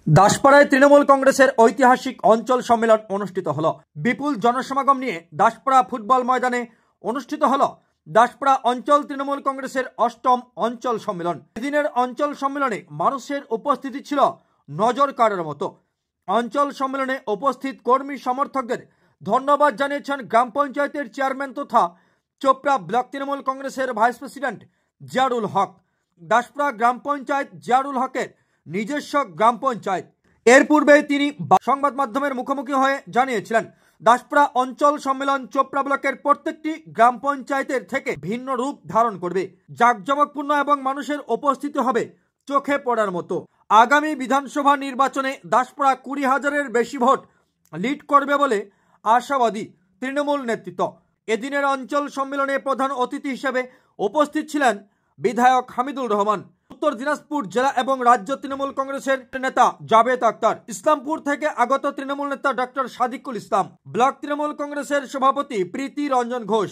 দাসপাড়ায় তৃণমূল কংগ্রেসের ঐতিহাসিক অঞ্চল সম্মেলন অনুষ্ঠিত হলো। বিপুল জনসমাগম নিয়ে দাসপাড়া ফুটবল ময়দানে অনুষ্ঠিত হলো দাসপাড়া অঞ্চল তৃণমূল কংগ্রেসের অষ্টম অঞ্চল সম্মেলন। এদিনের অঞ্চল সম্মেলনে মানুষের উপস্থিতি ছিল নজর কাড়ার মতো। অঞ্চল সম্মেলনে উপস্থিত কর্মী সমর্থকদের ধন্যবাদ জানিয়েছেন গ্রাম পঞ্চায়েতের চেয়ারম্যান তথা চোপড়া ব্লক তৃণমূল কংগ্রেসের ভাইস প্রেসিডেন্ট জিয়ারুল হক। দাসপাড়া গ্রাম পঞ্চায়েত জিয়ারুল হকের নিজস্ব গ্রাম পঞ্চায়েত। এর পূর্বে তিনি সংবাদ মাধ্যমের মুখোমুখি হয়ে জানিয়েছিলেন দাসপাড়া অঞ্চল সম্মেলন চোপড়া ব্লকের প্রত্যেকটি গ্রাম পঞ্চায়েতের থেকে ভিন্ন রূপ ধারণ করবে, জাঁকজমকপূর্ণ এবং মানুষের উপস্থিতি হবে চোখে পড়ার মতো। আগামী বিধানসভা নির্বাচনে দাসপাড়া 20,000-এর বেশি ভোট লিড করবে বলে আশাবাদী তৃণমূল নেতৃত্ব। এদিনের অঞ্চল সম্মেলনে প্রধান অতিথি হিসেবে উপস্থিত ছিলেন বিধায়ক হামিদুর রহমান, উত্তর দিনাজপুর জেলা এবং রাজ্য তৃণমূল কংগ্রেসের নেতা জাভেদ আক্তার, ইসলামপুর থেকে আগত তৃণমূল নেতা ডক্টর সাদিকুল ইসলাম, ব্লক তৃণমূল কংগ্রেসের সভাপতি প্রীতি রঞ্জন ঘোষ,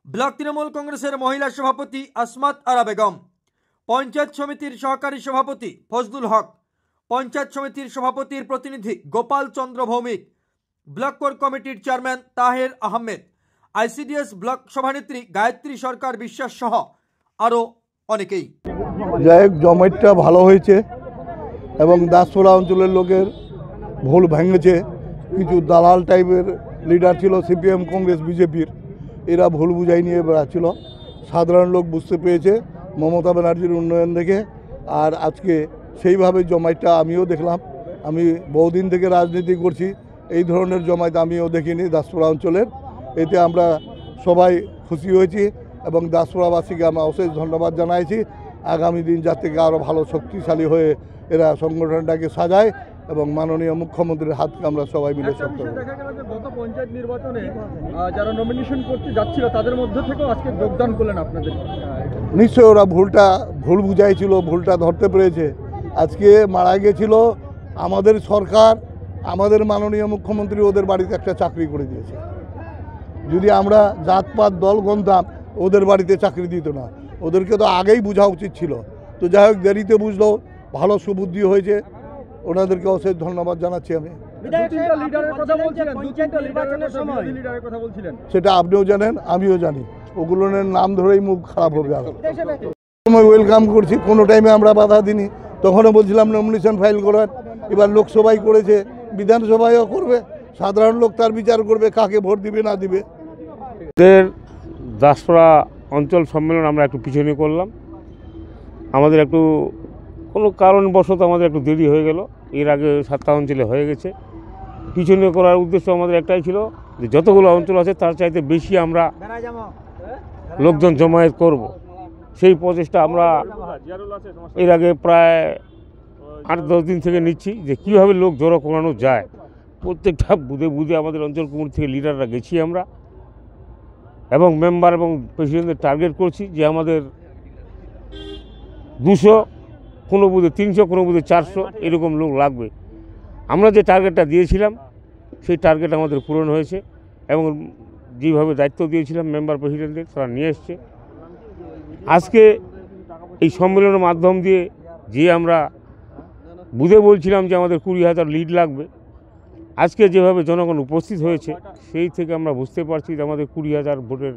ব্লক তৃণমূল কংগ্রেসের মহিলা সভাপতি আসমাত আরা বেগম, পঞ্চায়েত সমিতির সহকারী সভাপতি ফজলুল হক, পঞ্চায়েত সমিতির সভাপতির প্রতিনিধি গোপাল চন্দ্র ভৌমিক, ব্লক কোর কমিটির chairman Taher Ahmed, ICDS block সভানেত্রী গায়ত্রী সরকার বিশ্বাস সহ আরও অনেকেই। যাই হোক, জমায়েতটা ভালো হয়েছে এবং দাসপাড়া অঞ্চলের লোকের ভুল ভেঙেছে। কিছু দালাল টাইপের লিডার ছিল সিপিএম, কংগ্রেস, বিজেপির, এরা ভুল বুঝাই নিয়ে বেড়াচ্ছিল। সাধারণ লোক বুঝতে পেরেছে মমতা ব্যানার্জির উন্নয়ন দেখে। আর আজকে সেইভাবে জমায়েতটা আমিও দেখলাম। আমি বহুদিন থেকে রাজনীতি করছি, এই ধরনের জমায়েত আমিও দেখিনি দাসপাড়া অঞ্চলের। এতে আমরা সবাই খুশি হয়েছি এবং দাসপাড়াবাসীকে আমরা অশেষ ধন্যবাদ জানাইছি। আগামী দিন যাতে আরও ভালো শক্তিশালী হয়ে এরা সংগঠনটাকে সাজায় এবং মাননীয় মুখ্যমন্ত্রীর হাতকে আমরা সবাই মিলে শক্ত করি। দেখা গেল যে গত পঞ্চায়েত নির্বাচনে যারা নমিনেশন করতে যাচ্ছিল তাদের মধ্যে থেকেও আজকে যোগদান করলেন আপনাদের। নিশ্চয়ই ওরা ভুল বুঝাইছিল, ভুলটা ধরতে পেরেছে। আজকে মারা গেছিল আমাদের সরকার, আমাদের মাননীয় মুখ্যমন্ত্রী ওদের বাড়িতে একটা চাকরি করে দিয়েছে। যদি আমরা জাতপাত দল গন্তাম ওদের বাড়িতে চাকরি দিত না, ওদেরকে তো আগেই বোঝা উচিত ছিল। তো যাই হোক, দেরিতে বুঝলো, ভালো সুবুদ্ধি হয়েছে, ওনাদেরকে অশেষ ধন্যবাদ জানাচ্ছি আমি। সেটা আপনিও জানেন, আমিও জানি, ওগুলোর নাম ধরেই মুখ খারাপ হবে। সময় ওয়েলকাম করছি, কোনো টাইমে আমরা বাধা দিইনি। তখনও বলছিলাম নমিনেশন ফাইল করার। এবার লোকসভায় করেছে, বিধানসভায়ও করবে, সাধারণ লোক তার বিচার করবে কাকে ভোট দিবে না দিবে। দাসপাড়া অঞ্চল সম্মেলন আমরা একটু পিছনে করলাম। আমাদের একটু কোনো কারণবশত আমাদের একটু দেরি হয়ে গেল। এর আগে 7টা অঞ্চলে হয়ে গেছে। পিছনে করার উদ্দেশ্য আমাদের একটাই ছিল যে যতগুলো অঞ্চল আছে তার চাইতে বেশি আমরা লোকজন জমায়েত করব। সেই প্রচেষ্টা আমরা এর আগে প্রায় 8-10 দিন থেকে নিচ্ছি যে কীভাবে লোক জড়ো করানো যায়। প্রত্যেকটা বুধে আমাদের অঞ্চল কমিটি থেকে লিডাররা গেছি আমরা এবং মেম্বার এবং প্রেসিডেন্টদের টার্গেট করছি যে আমাদের 200, কোনো বুধে 300, কোনো বুধে 400 এরকম লোক লাগবে। আমরা যে টার্গেটটা দিয়েছিলাম সেই টার্গেট আমাদের পূরণ হয়েছে এবং যেভাবে দায়িত্ব দিয়েছিলাম মেম্বার প্রেসিডেন্টদের তারা নিয়ে এসছে। আজকে এই সম্মেলনের মাধ্যম দিয়ে যে আমরা বুধে বলছিলাম যে আমাদের 20,000 লিড লাগবে, আজকে যেভাবে জনগণ উপস্থিত হয়েছে সেই থেকে আমরা বুঝতে পারছি যে আমাদের 20,000 ভোটের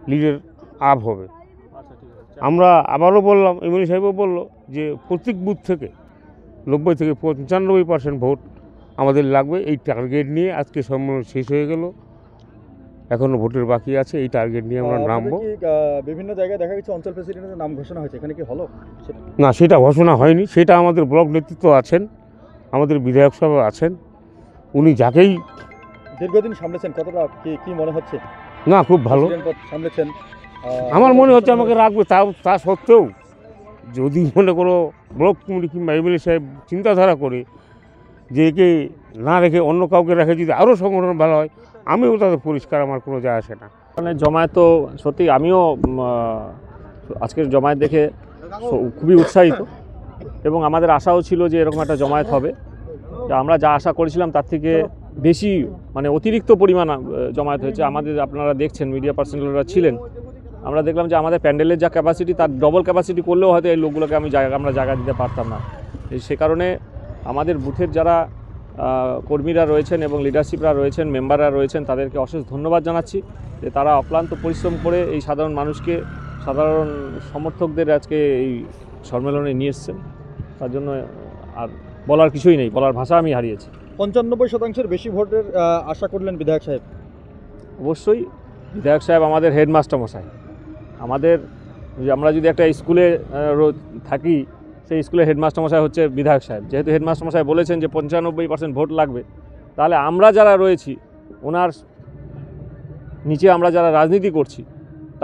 লিডের আপ হবে। আমরা আবারও বললাম, এমএলএ সাহেবও বলল যে প্রত্যেক বুথ থেকে 90 থেকে 95% ভোট আমাদের লাগবে। এই টার্গেট নিয়ে আজকে সম্মেলন শেষ হয়ে গেল, এখনও ভোটের বাকি আছে। এই টার্গেট নিয়ে আমরা নামবো। বিভিন্ন জায়গায় দেখা গেছে অঞ্চল প্রেসিডেন্টের নাম ঘোষণা হয়েছে, এখানে কি হলো? না, সেটা ঘোষণা হয়নি। সেটা আমাদের ব্লক নেতৃত্ব আছেন, আমাদের বিধায়ক সাহেব আছেন, উনি যাকেই দীর্ঘদিন সামলেছেন, কতটা কি মনে হচ্ছে? না, খুব ভালো সামলেছেন। আমার মনে হচ্ছে আমাকে রাখবে। তা সত্ত্বেও যদি মনে করো ব্লক কমিটি কিংবা এমএলএ সাহেব চিন্তাধারা করে যে একে না রেখে অন্য কাউকে রেখে যদি আরও সংগঠন ভালো হয়, আমিও তাদের পরিষ্কার, আমার কোনো যায় আসে না। মানে জমায়েত তো সত্যি আমিও আজকের জমায়েত দেখে খুবই উৎসাহিত এবং আমাদের আশাও ছিল যে এরকম একটা জমায়েত হবে। আমরা যা আশা করেছিলাম তার থেকে বেশি, মানে অতিরিক্ত পরিমাণ জমায়েত হয়েছে। আমাদের আপনারা দেখছেন, মিডিয়া পার্সোনালরা ছিলেন, আমরা দেখলাম যে আমাদের প্যান্ডেলের যা ক্যাপাসিটি তার ডবল ক্যাপাসিটি করলেও হয়তো এই লোকগুলোকে আমরা জায়গা দিতে পারতাম না। সে কারণে আমাদের বুথের যারা কর্মীরা রয়েছেন এবং লিডারশিপরা রয়েছেন, মেম্বাররা রয়েছেন, তাদেরকে অশেষ ধন্যবাদ জানাচ্ছি যে তারা অক্লান্ত পরিশ্রম করে এই সাধারণ মানুষকে, সাধারণ সমর্থকদের আজকে এই সম্মেলনে নিয়ে এসছেন। তার জন্য আর বলার কিছুই নেই, বলার ভাষা আমি হারিয়েছি। 95% বেশি ভোটের আশা করলেন বিধায়ক সাহেব। অবশ্যই বিধায়ক সাহেব আমাদের হেডমাস্টার মশাই। আমরা যদি একটা স্কুলে থাকি, সেই স্কুলের হেডমাস্টার মশাই হচ্ছে বিধায়ক সাহেব। যেহেতু হেডমাস্টার মশাই বলেছেন যে 95% ভোট লাগবে, তাহলে আমরা যারা রয়েছি ওনার নিচে আমরা যারা রাজনীতি করছি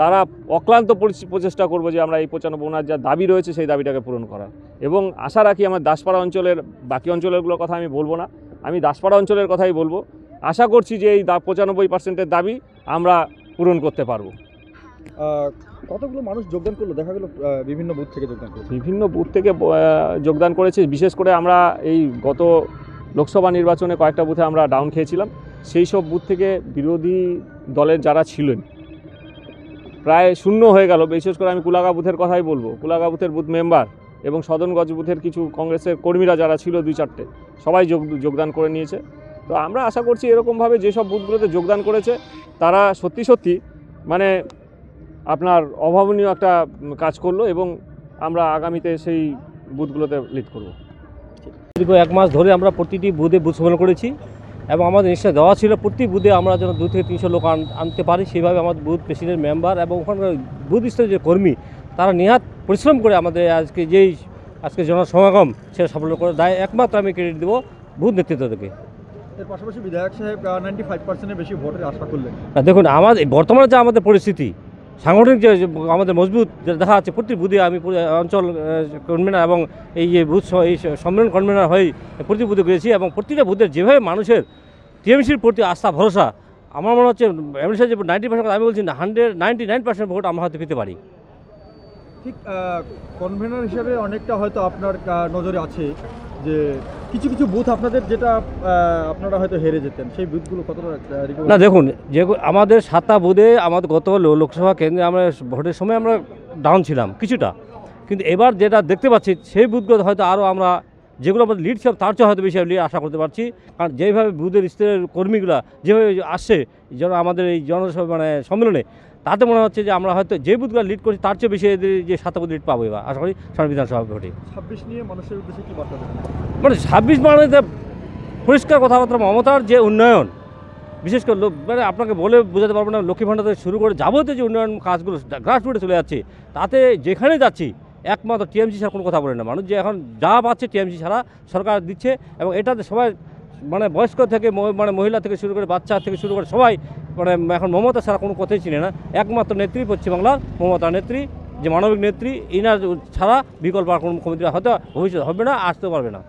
তারা অক্লান্ত প্রচেষ্টা করব যে আমরা এই 95 ওনার যা দাবি রয়েছে সেই দাবিটাকে পূরণ করার। এবং আশা রাখি আমার দাসপাড়া অঞ্চলের বাকি অঞ্চলগুলোর কথা আমি বলবো না, আমি দাসপাড়া অঞ্চলের কথাই বলবো। আশা করছি যে এই 95%-এর দাবি আমরা পূরণ করতে পারবো। কতগুলো মানুষ যোগদান করলো? দেখা গেল বিভিন্ন বুথ থেকে যোগদান করেছে। বিভিন্ন বুথ থেকে যোগদান করেছে। বিশেষ করে আমরা এই গত লোকসভা নির্বাচনে কয়েকটা বুথে আমরা ডাউন খেয়েছিলাম। সেই সব বুথ থেকে বিরোধী দলের যারা ছিলেন প্রায় শূন্য হয়ে গেল। বিশেষ করে আমি কুলাগা বুথের কথাই বলবো। কুলাগা বুথের বুথ মেম্বার এবং সদনগঞ্জ বুথের কিছু কংগ্রেসের কর্মীরা যারা ছিল 2-4টে সবাই যোগদান করে নিয়েছে। তো আমরা আশা করছি এরকমভাবে যেসব বুথগুলোতে যোগদান করেছে তারা সত্যি সত্যি মানে আপনার অভাবনীয় একটা কাজ করলো এবং আমরা আগামীতে সেই বুথগুলোতে লিড করব। দীর্ঘ 1 মাস ধরে আমরা প্রতিটি বুথে বুথ সম্মেলন করেছি এবং আমাদের নিশ্চয় দেওয়া ছিল প্রতি বুথে আমরা যেন 2 থেকে 300 লোক আনতে পারি। সেইভাবে আমাদের বুথ প্রেসিডেন্ট, মেম্বার এবং ওখানকার বুথ স্তরের যে কর্মী তারা নিহাত পরিশ্রম করে আমাদের আজকে জনসমাগম সেটা সফল করে দেয়। একমাত্র আমি ক্রেডিট দেবো বুথ নেতৃত্ব থেকে। এর পাশাপাশি বিধায়ক সাহেব 95%-এর বেশি ভোটের আশা করলেন। দেখুন আমাদের বর্তমানে যে আমাদের পরিস্থিতি, সাংগঠনিক যে আমাদের মজবুত দেখা যাচ্ছে, প্রতি বুথে আমি অঞ্চল কনভেনার এবং এই যে বুথ এই সম্মেলন কনভেনার হয়ে প্রতি বুথে গিয়েছি এবং প্রতিটা বুথের যেভাবে মানুষের টিএমসির প্রতি আস্থা ভরসা, আমার মনে হচ্ছে এমনি যে 90%, আমি বলছি না 99% ভোট আমরা হয়তো পেতে পারি। ঠিক কনভেনার হিসেবে অনেকটা হয়তো আপনার নজরে আছে যে কিছু কিছু বুথ আপনাদের যেটা আপনারা হয়তো হেরে যেতেন, সেই বুথগুলো কতটা না। দেখুন যে আমাদের 7টা বুথে আমাদের গত লোকসভা কেন্দ্রে আমরা ভোটের সময় আমরা ডাউন ছিলাম কিছুটা, কিন্তু এবার যেটা দেখতে পাচ্ছি সেই বুথগুলো হয়তো আরও আমরা যেগুলো আমাদের লিড ছিল তার চেয়ে হয়তো বেশি লিড আশা করতে পারছি। কারণ যেভাবে বুথের স্তরের কর্মীগুলো যেভাবে আসছে যেন আমাদের এই সম্মেলনে, তাতে মনে হচ্ছে যে আমরা হয়তো যে বুথগুলো লিড করছি তার চেয়ে বেশি এদের যে 7টা বুথ লিড পাবো এবার আশা করি সামনে বিধানসভা ভোটে। 26 নিয়ে মানুষের উদ্দেশ্যে কি বার্তা দেবেন? 26 পরিষ্কার কথাবার্তা, মমতার যে উন্নয়ন, বিশেষ করে আপনাকে বলে বোঝাতে পারবো না, লক্ষ্মী ভাণ্ডার থেকে শুরু করে যাবতীয় যে উন্নয়ন কাজগুলো গ্রাসরুটে চলে যাচ্ছে, তাতে যেখানে যাচ্ছি একমাত্র টিএমসি ছাড়া কোনো কথা বলে না। মানুষ যে এখন যা পাচ্ছে টিএমসি ছাড়া সরকার দিচ্ছে এবং এটাতে সবাই বয়স্ক থেকে মহিলা থেকে শুরু করে বাচ্চা থেকে শুরু করে সবাই এখন মমতা ছাড়া কোনো কথাই চিনে না। একমাত্র নেত্রী পশ্চিমবাংলার মমতা নেত্রী, যে মানবিক নেত্রী, ইনার ছাড়া বিকল্প আর কোনো মুখ্যমন্ত্রী হয়তো ভবিষ্যৎ হবে না, আসতেও পারবে না।